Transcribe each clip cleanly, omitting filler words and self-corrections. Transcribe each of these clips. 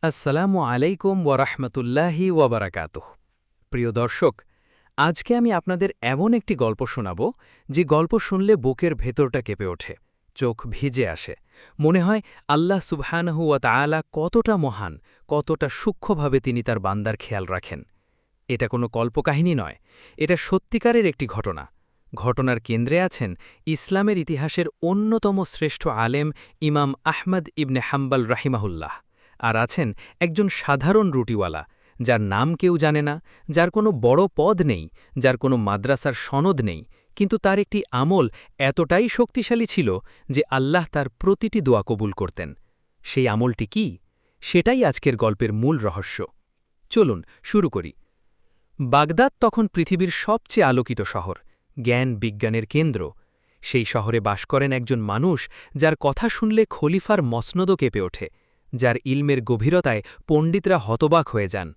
আসসালামু আলাইকুম ওয়ারাহমাতুল্লাহি ওয়াবারাকাতুহ। প্রিয় দর্শক, আজকে আমি আপনাদের এমন একটি গল্প শোনাব যে গল্প শুনলে বুকের ভেতরটা কেঁপে ওঠে, চোখ ভিজে আসে, মনে হয় আল্লাহ সুবহানাহু ওয়া তাআলা কতটা মহান, কতটা সূক্ষ্মভাবে তিনি তার বান্দার খেয়াল রাখেন। এটা কোনো কল্পকাহিনী নয়, এটা সত্যিকারের একটি ঘটনা। ঘটনার কেন্দ্রে আছেন ইসলামের ইতিহাসের অন্যতম শ্রেষ্ঠ আলেম ইমাম আহমদ ইবনে হাম্বল রাহিমাহুল্লাহ, আর আছেন একজন সাধারণ রুটিওয়ালা, যার নাম কেউ জানে না, যার কোনো বড় পদ নেই, যার কোনো মাদ্রাসার সনদ নেই, কিন্তু তার একটি আমল এতটাই শক্তিশালী ছিল যে আল্লাহ তার প্রতিটি দোয়া কবুল করতেন। সেই আমলটি কি? সেটাই আজকের গল্পের মূল রহস্য। চলুন শুরু করি। বাগদাদ তখন পৃথিবীর সবচেয়ে আলোকিত শহর, জ্ঞান বিজ্ঞানের কেন্দ্র। সেই শহরে বাস করেন একজন মানুষ যার কথা শুনলে খলিফার মসনদও কেঁপে ওঠে, যার ইলমের গভীরতায় পণ্ডিতরা হতবাক হয়ে যান।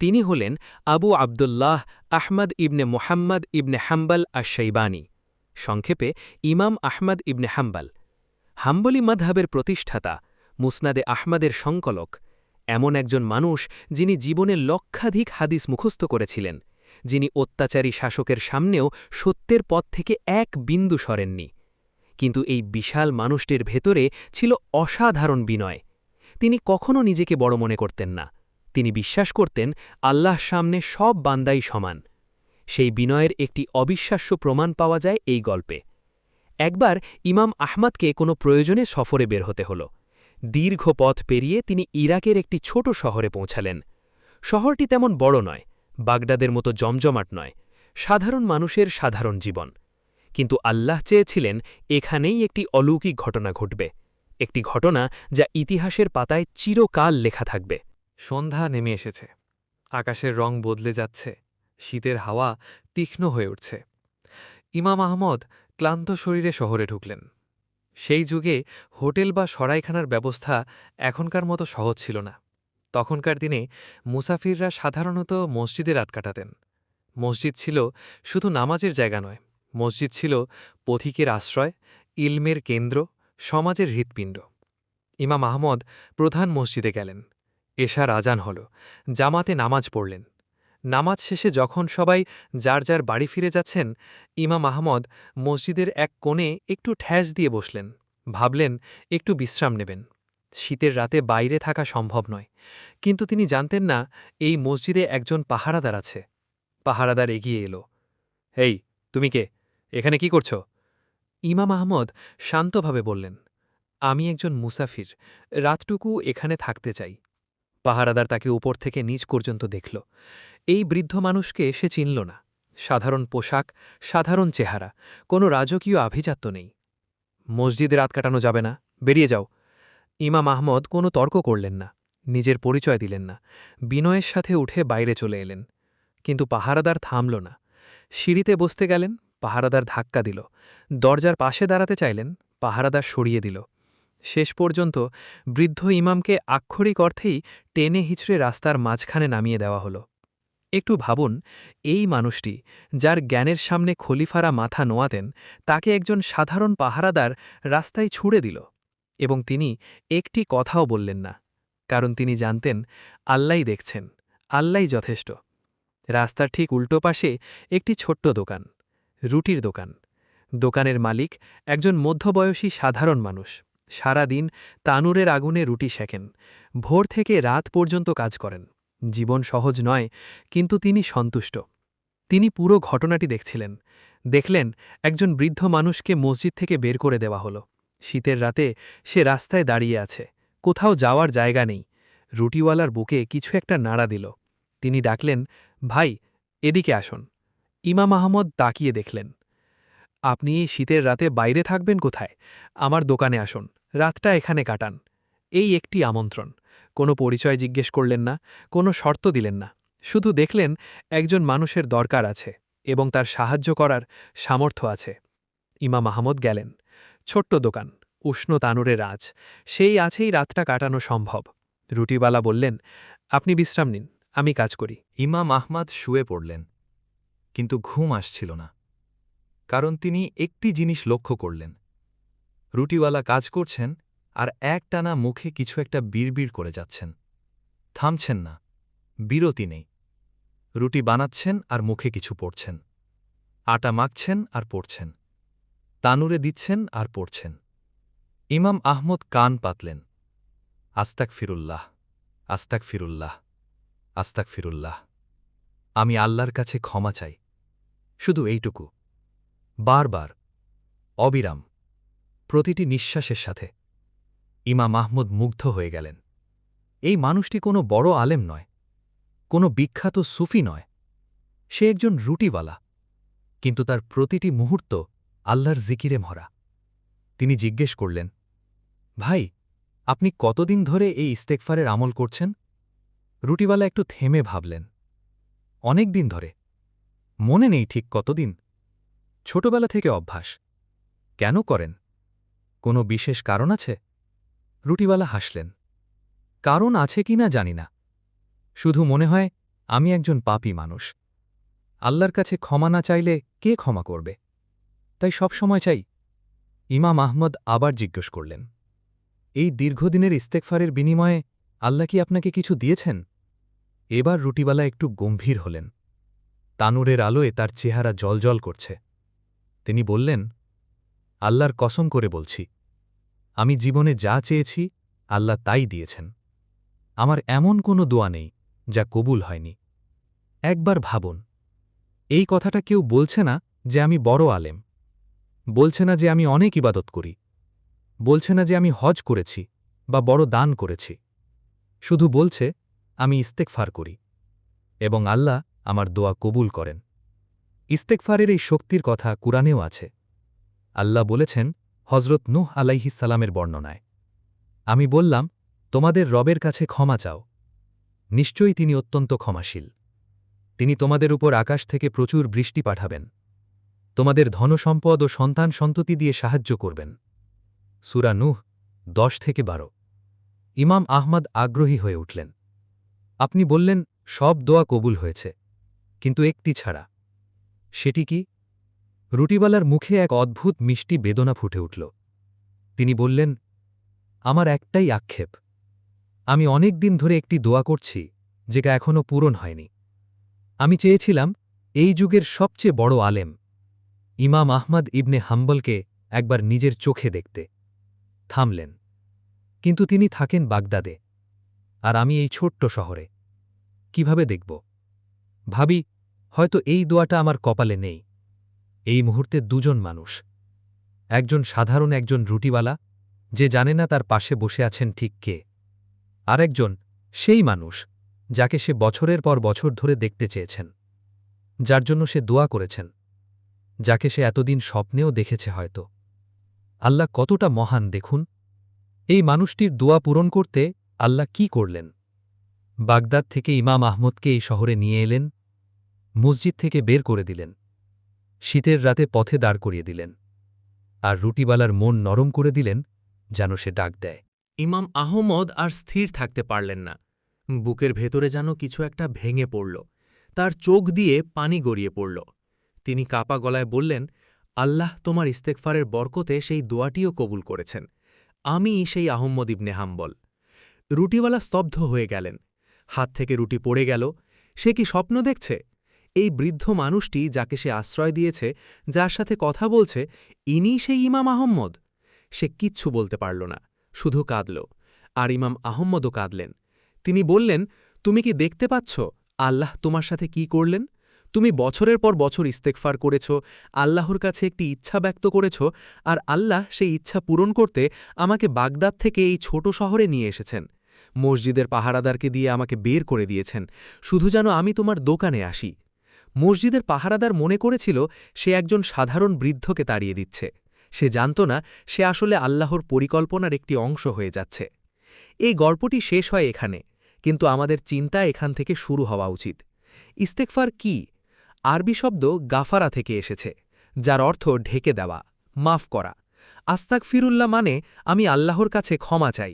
তিনি হলেন আবু আবদুল্লাহ আহমদ ইবনে মোহাম্মদ ইবনে হাম্বল আশ-শাইবানী, সংক্ষেপে ইমাম আহমদ ইবনে হাম্বল। হাম্বলি মাযহাবের প্রতিষ্ঠাতা, মুসনাদে আহমদের সংকলক, এমন একজন মানুষ যিনি জীবনে লক্ষাধিক হাদিস মুখস্থ করেছিলেন, যিনি অত্যাচারী শাসকের সামনেও সত্যের পথ থেকে এক বিন্দু সরেননি। কিন্তু এই বিশাল মানুষটির ভেতরে ছিল অসাধারণ বিনয়। তিনি কখনো নিজেকে বড় মনে করতেন না। তিনি বিশ্বাস করতেন আল্লাহর সামনে সব বান্দাই সমান। সেই বিনয়ের একটি অবিশ্বাস্য প্রমাণ পাওয়া যায় এই গল্পে। একবার ইমাম আহমদকে কোনো প্রয়োজনে সফরে বের হতে হল। দীর্ঘ পথ পেরিয়ে তিনি ইরাকের একটি ছোট শহরে পৌঁছালেন। শহরটি তেমন বড় নয়, বাগদাদের মতো জমজমাট নয়, সাধারণ মানুষের সাধারণ জীবন। কিন্তু আল্লাহ চেয়েছিলেন এখানেই একটি অলৌকিক ঘটনা ঘটবে, একটি ঘটনা যা ইতিহাসের পাতায় চিরকাল লেখা থাকবে। সন্ধ্যা নেমে এসেছে, আকাশের রং বদলে যাচ্ছে, শীতের হাওয়া তীক্ষ্ণ হয়ে উঠছে। ইমাম আহমদ ক্লান্ত শরীরে শহরে ঢুকলেন। সেই যুগে হোটেল বা সরাইখানার ব্যবস্থা এখনকার মতো সহজ ছিল না। তখনকার দিনে মুসাফিররা সাধারণত মসজিদে রাত কাটাতেন। মসজিদ ছিল শুধু নামাজের জায়গা নয়, মসজিদ ছিল পথিকের আশ্রয়, ইলমের কেন্দ্র, সমাজের হৃৎপিণ্ড। ইমাম আহমদ প্রধান মসজিদে গেলেন। এশার আজান হল, জামাতে নামাজ পড়লেন। নামাজ শেষে যখন সবাই যার যার বাড়ি ফিরে যাচ্ছেন, ইমাম আহমদ মসজিদের এক কোণে একটু ঠ্যাস দিয়ে বসলেন। ভাবলেন একটু বিশ্রাম নেবেন। শীতের রাতে বাইরে থাকা সম্ভব নয়, কিন্তু তিনি জানতেন না এই মসজিদে একজন পাহারাদার আছে। পাহারাদার এগিয়ে এলো। এই, তুমি কে? এখানে কি করছ? ইমাম আহমদ শান্তভাবে বললেন, আমি একজন মুসাফির, রাতটুকু এখানে থাকতে চাই। পাহারাদার তাকে উপর থেকে নিচ পর্যন্ত দেখল। এই বৃদ্ধ মানুষকে সে চিনল না। সাধারণ পোশাক, সাধারণ চেহারা, কোনো রাজকীয় আভিজাত্য নেই। মসজিদে রাত কাটানো যাবে না, বেরিয়ে যাও। ইমাম আহমদ কোনো তর্ক করলেন না, নিজের পরিচয় দিলেন না, বিনয়ের সাথে উঠে বাইরে চলে এলেন। কিন্তু পাহারাদার থামল না। সিঁড়িতে বসতে গেলেন, পাহারাদার ধাক্কা দিল। দরজার পাশে দাঁড়াতে চাইলেন, পাহারাদার সরিয়ে দিল। শেষ পর্যন্ত বৃদ্ধ ইমামকে আক্ষরিক অর্থেই টেনে হিচড়ে রাস্তার মাঝখানে নামিয়ে দেওয়া হল। একটু ভাবুন, এই মানুষটি, যার জ্ঞানের সামনে খলিফারা মাথা নোয়াতেন, তাকে একজন সাধারণ পাহারাদার রাস্তায় ছুড়ে দিল। এবং তিনি একটি কথাও বললেন না, কারণ তিনি জানতেন আল্লাহই দেখছেন, আল্লাহই যথেষ্ট। রাস্তার ঠিক উল্টো পাশে একটি ছোট্ট দোকান, রুটির দোকান। দোকানের মালিক একজন মধ্যবয়সী সাধারণ মানুষ। সারা দিন তানুরের আগুনে রুটি সেঁকেন, ভোর থেকে রাত পর্যন্ত কাজ করেন। জীবন সহজ নয়, কিন্তু তিনি সন্তুষ্ট। তিনি পুরো ঘটনাটি দেখছিলেন। দেখলেন একজন বৃদ্ধ মানুষকে মসজিদ থেকে বের করে দেওয়া হলো। শীতের রাতে সে রাস্তায় দাঁড়িয়ে আছে, কোথাও যাওয়ার জায়গা নেই। রুটিওয়ালার বুকে কিছু একটা নাড়া দিল। তিনি ডাকলেন, ভাই, এদিকে আসুন। ইমাম আহমদ তাকিয়ে দেখলেন, আপনি এই শীতের রাতে বাইরে থাকবেন কোথায়? আমার দোকানে আসুন, রাতটা এখানে কাটান। এই একটি আমন্ত্রণ। কোনো পরিচয় জিজ্ঞেস করলেন না, কোনো শর্ত দিলেন না। শুধু দেখলেন একজন মানুষের দরকার আছে এবং তার সাহায্য করার সামর্থ্য আছে। ইমাম আহমদ গেলেন। ছোট্ট দোকান, উষ্ণ তানুরের আঁচ, সেই আছেই রাতটা কাটানো সম্ভব। রুটিওয়ালা বললেন, আপনি বিশ্রাম নিন, আমি কাজ করি। ইমাম আহমদ শুয়ে পড়লেন, কিন্তু ঘুম আসছিল না। কারণ তিনি একটি জিনিস লক্ষ্য করলেন, রুটিওয়ালা কাজ করছেন আর একটানা মুখে কিছু একটা বিড়বিড় করে যাচ্ছেন। থামছেন না, বিরতি নেই। রুটি বানাচ্ছেন আর মুখে কিছু পড়ছেন, আটা মাখছেন আর পড়ছেন, তানুরে দিচ্ছেন আর পড়ছেন। ইমাম আহমদ কান পাতলেন। আস্তাক ফিরুল্লাহ, আস্তাক ফিরুল্লাহ, আস্তাক ফিরুল্লাহ। আমি আল্লাহর কাছে ক্ষমা চাই, শুধু এইটুকু। বারবার, অবিরাম, প্রতিটি নিঃশ্বাসের সাথে। ইমাম আহমদ মুগ্ধ হয়ে গেলেন। এই মানুষটি কোনো বড় আলেম নয়, কোনো বিখ্যাত সুফি নয়, সে একজন রুটিওয়ালা, কিন্তু তার প্রতিটি মুহূর্ত আল্লাহর জিকিরে ভরা। তিনি জিজ্ঞেস করলেন, ভাই, আপনি কতদিন ধরে এই ইস্তেগফারের আমল করছেন? রুটিওয়ালা একটু থেমে ভাবলেন। অনেক দিন ধরে। মনে নেই ঠিক কতদিন। ছোটবেলা থেকে অভ্যাস। কেন করেন? কোনো বিশেষ কারণ আছে? রুটিওয়ালা হাসলেন। কারণ আছে কি না জানি না, শুধু মনে হয় আমি একজন পাপী মানুষ। আল্লাহর কাছে ক্ষমা না চাইলে কে ক্ষমা করবে? তাই সব সময় চাই। ইমাম আহমদ আবার জিজ্ঞেস করলেন, এই দীর্ঘদিনের ইস্তেগফারের বিনিময়ে আল্লাহ কি আপনাকে কিছু দিয়েছেন? এবার রুটিওয়ালা একটু গম্ভীর হলেন। তানুরের আলোয় তার চেহারা জলজল করছে। তিনি বললেন, আল্লাহর কসম করে বলছি, আমি জীবনে যা চেয়েছি আল্লাহ তাই দিয়েছেন। আমার এমন কোনো দোয়া নেই যা কবুল হয়নি। একবার ভাবুন, এই কথাটা কেউ বলছে না যে আমি বড় আলেম, বলছে না যে আমি অনেক ইবাদত করি, বলছে না যে আমি হজ করেছি বা বড় দান করেছি, শুধু বলছে আমি ইস্তেগফার করি এবং আল্লাহ আমার দোয়া কবুল করেন। ইস্তেগফারের এই শক্তির কথা কুরআনেও আছে। আল্লাহ বলেছেন হজরত নূহ আলাইহিস সালামের বর্ণনায়, আমি বললাম, তোমাদের রবের কাছে ক্ষমা চাও, নিশ্চয়ই তিনি অত্যন্ত ক্ষমাশীল। তিনি তোমাদের উপর আকাশ থেকে প্রচুর বৃষ্টি পাঠাবেন, তোমাদের ধনসম্পদ ও সন্তান সন্ততি দিয়ে সাহায্য করবেন। সূরা নূহ 10-12। ইমাম আহমদ আগ্রহী হয়ে উঠলেন। আপনি বললেন সব দোয়া কবুল হয়েছে, কিন্তু একটি ছাড়া। সেটি কি? রুটিওয়ালার মুখে এক অদ্ভুত মিষ্টি বেদনা ফুটে উঠল। তিনি বললেন, আমার একটাই আক্ষেপ। আমি অনেক দিন ধরে একটি দোয়া করছি, যেটা এখনও পূরণ হয়নি। আমি চেয়েছিলাম এই যুগের সবচেয়ে বড় আলেম ইমাম আহমদ ইবনে হাম্বলকে একবার নিজের চোখে দেখতে। থামলেন। কিন্তু তিনি থাকেন বাগদাদে, আর আমি এই ছোট্ট শহরে। কিভাবে দেখব? ভাবি, হয়তো এই দোয়াটা আমার কপালে নেই। এই মুহূর্তে দুজন মানুষ, একজন সাধারণ একজন রুটিওয়ালা, যে জানে না তার পাশে বসে আছেন ঠিক কে, আর একজন সেই মানুষ যাকে সে বছরের পর বছর ধরে দেখতে চেয়েছেন, যার জন্য সে দোয়া করেছেন, যাকে সে এতদিন স্বপ্নেও দেখেছে হয়তো। আল্লাহ কতটা মহান দেখুন। এই মানুষটির দোয়া পূরণ করতে আল্লাহ কি করলেন? বাগদাদ থেকে ইমাম আহমদকে এই শহরে নিয়ে এলেন, মসজিদ থেকে বের করে দিলেন, শীতের রাতে পথে দাঁড় করিয়ে দিলেন, আর রুটিওয়ালার মন নরম করে দিলেন যেন সে ডাক দেয়। ইমাম আহমদ আর স্থির থাকতে পারলেন না। বুকের ভেতরে যেন কিছু একটা ভেঙে পড়ল। তার চোখ দিয়ে পানি গড়িয়ে পড়ল। তিনি কাপা গলায় বললেন, আল্লাহ তোমার ইস্তেগফারের বরকতে সেই দোয়াটিও কবুল করেছেন। আমি সেই আহম্মদ ইবনে হাম্বল। রুটিওয়ালা স্তব্ধ হয়ে গেলেন। হাত থেকে রুটি পড়ে গেল। সে কি স্বপ্ন দেখছে? এই বৃদ্ধ মানুষটি যাকে সে আশ্রয় দিয়েছে, যার সাথে কথা বলছে, ইনিই সেই ইমাম আহম্মদ? সে কিচ্ছু বলতে পারল না, শুধু কাঁদল। আর ইমাম আহম্মদও কাঁদলেন। তিনি বললেন, তুমি কি দেখতে পাচ্ছ আল্লাহ তোমার সাথে কি করলেন? তুমি বছরের পর বছর ইস্তেগফার করেছ, আল্লাহর কাছে একটি ইচ্ছা ব্যক্ত করেছ, আর আল্লাহ সেই ইচ্ছা পূরণ করতে আমাকে বাগদাদ থেকে এই ছোট শহরে নিয়ে এসেছেন। মসজিদের পাহারাদারকে দিয়ে আমাকে বের করে দিয়েছেন, শুধু যেন আমি তোমার দোকানে আসি। মসজিদের পাহারাদার মনে করেছিল সে একজন সাধারণ বৃদ্ধকে তাড়িয়ে দিচ্ছে। সে জানত না সে আসলে আল্লাহর পরিকল্পনার একটি অংশ হয়ে যাচ্ছে। এই গল্পটি শেষ হয় এখানে, কিন্তু আমাদের চিন্তা এখান থেকে শুরু হওয়া উচিত। ইস্তেগফার কি? আরবি শব্দ গাফারা থেকে এসেছে, যার অর্থ ঢেকে দেওয়া, মাফ করা। আস্তাগফিরুল্লাহ মানে আমি আল্লাহর কাছে ক্ষমা চাই।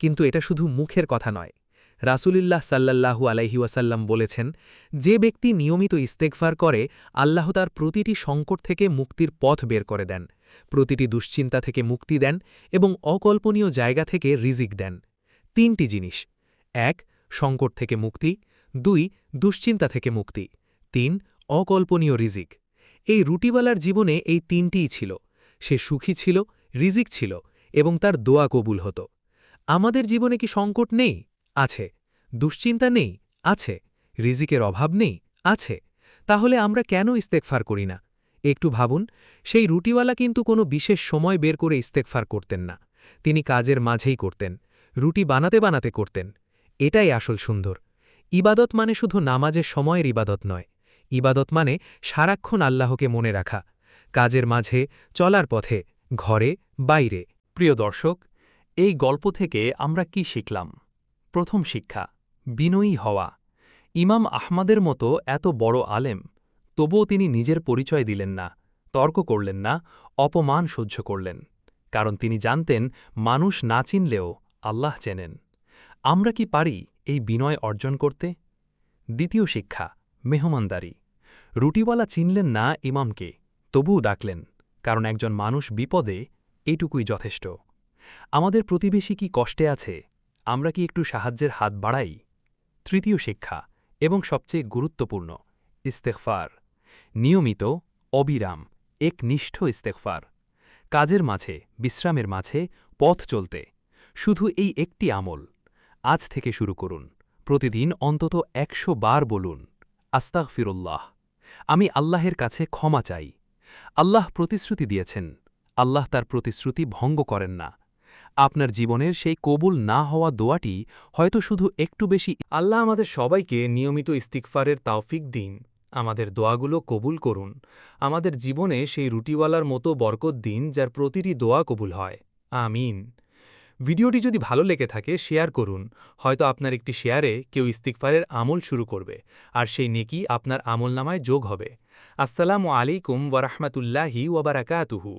কিন্তু এটা শুধু মুখের কথা নয়। রাসূলুল্লাহ সাল্লাল্লাহু আলাইহি ওয়াসাল্লাম বলেছেন, যে ব্যক্তি নিয়মিত ইস্তেগফার করে আল্লাহ তার প্রতিটি সংকট থেকে মুক্তির পথ বের করে দেন, প্রতিটি দুশ্চিন্তা থেকে মুক্তি দেন এবং অকল্পনীয় জায়গা থেকে রিজিক দেন। তিনটি জিনিস: ১. সংকট থেকে মুক্তি, 2 দুশ্চিন্তা থেকে মুক্তি, 3 অকল্পনীয় রিজিক। এই রুটিওয়ালার জীবনে এই 3টিই ছিল। সে সুখী ছিল, রিজিক ছিল এবং তার দোয়া কবুল হতো। আমাদের জীবনে কি সংকট নেই? আছে। দুশ্চিন্তা নেই? আছে। রিজিকের অভাব নেই? আছে। তাহলে আমরা কেন ইস্তেগফার করি না? একটু ভাবুন, সেই রুটিওয়ালা কিন্তু কোনো বিশেষ সময় বের করে ইস্তেগফার করতেন না। তিনি কাজের মাঝেই করতেন, রুটি বানাতে বানাতে করতেন। এটাই আসল সুন্দর। ইবাদত মানে শুধু নামাজের সময়ের ইবাদত নয়। ইবাদত মানে সারাক্ষণ আল্লাহকে মনে রাখা, কাজের মাঝে, চলার পথে, ঘরে, বাইরে। প্রিয় দর্শক, এই গল্প থেকে আমরা কি শিখলাম? প্রথম শিক্ষা, বিনয়ী হওয়া। ইমাম আহমাদের মতো এত বড় আলেম, তবুও তিনি নিজের পরিচয় দিলেন না, তর্ক করলেন না, অপমান সহ্য করলেন। কারণ তিনি জানতেন মানুষ না চিনলেও আল্লাহ চেনেন। আমরা কি পারি এই বিনয় অর্জন করতে? দ্বিতীয় শিক্ষা, মেহমানদারি। রুটিওয়ালা চিনলেন না ইমামকে, তবুও ডাকলেন, কারণ একজন মানুষ বিপদে এইটুকুই যথেষ্ট। আমাদের প্রতিবেশী কি কষ্টে আছে? আমরা কি একটু সাহায্যের হাত বাড়াই? তৃতীয় শিক্ষা এবং সবচেয়ে গুরুত্বপূর্ণ, ইস্তেগফার। নিয়মিত, অবিরাম, একনিষ্ঠ ইস্তেগফার। কাজের মাঝে, বিশ্রামের মাঝে, পথ চলতে। শুধু এই একটি আমল। আজ থেকে শুরু করুন। প্রতিদিন অন্তত 100 বার বলুন, আস্তাগফিরুল্লাহ। আমি আল্লাহের কাছে ক্ষমা চাই। আল্লাহ প্রতিশ্রুতি দিয়েছেন, আল্লাহ তার প্রতিশ্রুতি ভঙ্গ করেন না। আপনার জীবনের সেই কবুল না হওয়া দোয়াটি হয়তো শুধু একটু বেশি। আল্লাহ আমাদের সবাইকে নিয়মিত ইস্তিগফারের তাওফিক দিন। আমাদের দোয়াগুলো কবুল করুন। আমাদের জীবনে সেই রুটিওয়ালার মতো বরকত দিন, যার প্রতিটি দোয়া কবুল হয়। আমিন। ভিডিওটি যদি ভালো লেগে থাকে শেয়ার করুন। হয়তো আপনার একটি শেয়ারে কেউ ইস্তিগফারের আমল শুরু করবে, আর সেই নেকি আপনার আমলনামায় যোগ হবে। আসসালামু আলাইকুম ওয়া রাহমাতুল্লাহি ওয়া বারাকাতুহু।